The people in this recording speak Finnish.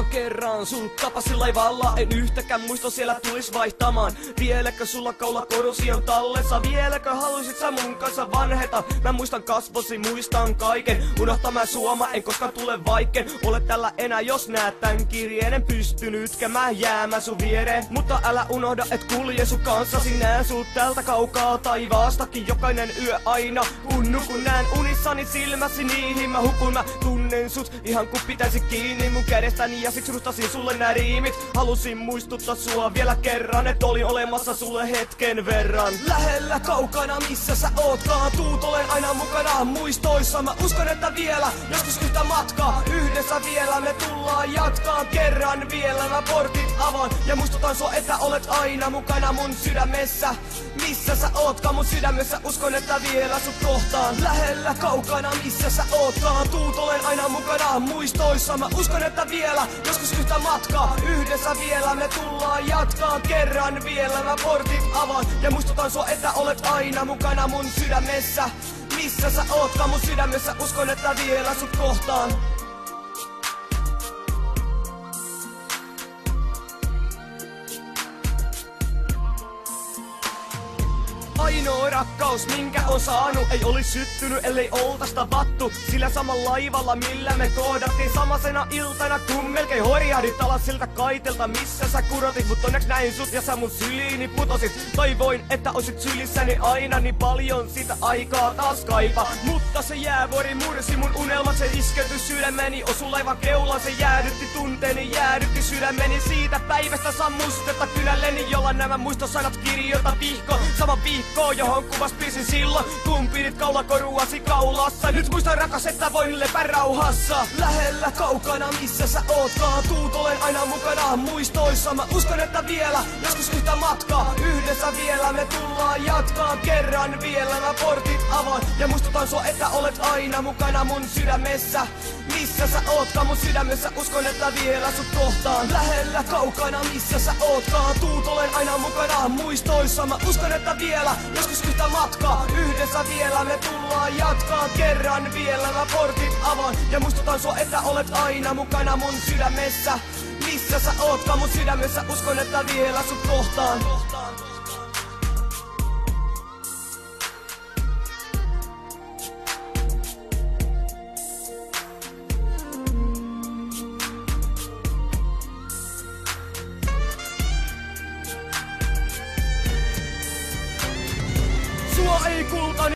Ekan kerran sun tapasin laivalla, en yhtäkään muisto siellä tulis vaihtamaan. Vieläkö sulla kaula korusi on tallessa? Vieläkö haluisit sä mun kanssa vanheta? Mä muistan kasvosi, muistan kaiken. Unohtaa mä suoma, en koskaan tule vaikken. Ole tällä enää, jos näet tän kirjeen. En pysty nytkään jäämään sun viereen. Mutta älä unohda, et kulje sun kanssasi. Näen sut täältä kaukaa taivaastakin jokainen yö aina. Kun nukun näen unissani silmäsi niihin mä hukun. Mä tunnen sut ihan kun pitäisi kiinni mun kädestäni ja siksi rustasin sulle nää riimit. Halusin muistuttaa sua vielä kerran, et olin olemassa sulle hetken verran. Lähellä kaukana missä sä ootkaan, tuut olen aina mukana muistoissa. Mä uskon että vielä joskus yhtä matkaa, yhdessä vielä me tullaan jatkaa. Kerran vielä mä portit avaan ja muistutan sua että olet aina mukana mun sydämessä. Missä sä ootkaan mun sydämessä, uskon että vielä sut kohtaan. Lähellä kaukana missä sä ootkaan, tuut olen aina mukana muistoissa. Mä uskon että vielä joskus yhtä matkaa, yhdessä vielä me tullaan jatkaa. Kerran vielä mä portit avaan ja muistutan sua että olet aina mukana mun sydämessä. Missä sä ootkaan mun sydämessä, uskon että vielä sut kohtaan. Ainoa rakkaus minkä on saanut ei olis syttynyt ellei oltais tavattu. Sillä samalla laivalla millä me kohdattiin samasena iltana kun melkein horjahdit alas siltä kaitelta missä sä kurotit. Mut onneks näin sut ja sä mun syliini putosit. Toivoin että oisit sylissäni aina, niin paljon sitä aikaa taas kaipaa. Mutta se jäävuori mursi mun unelmat, se iskeytyi sydämeni. Osu laivan keulaan, se jäädytti tunteeni, jäädytti sydämeni. Siitä päivästä sammustetta kynälleni, jolla nämä muistosanat kirjoita vihko. Sama viikko johon kuvas pisin silloin kun pidit kaulakoruasi kaulassa. Nyt muistan rakas että voin lepää rauhassa. Lähellä kaukana missä sä ootkaan, tuut olen aina mukana muistoissa. Mä uskon että vielä joskus yhtä matkaa, yhdessä vielä me tullaan jatkaa. Kerran vielä mä portit avaan ja muistutan sua että olet aina mukana mun sydämessä. Missä sä ootkaan mun sydämessä, uskon että vielä sut kohtaan. Lähellä kaukana missä sä ootkaan, tuut olen aina mukana muistoissa. Mä uskon että vielä joskus yhtä matkaa, yhdessä vielä me tullaan jatkaa. Kerran vielä mä portit avaan ja muistutan sua että olet aina mukana mun sydämessä. Missä sä ootkaan mun sydämessä, uskon että vielä sut kohtaan. Sua ei kultani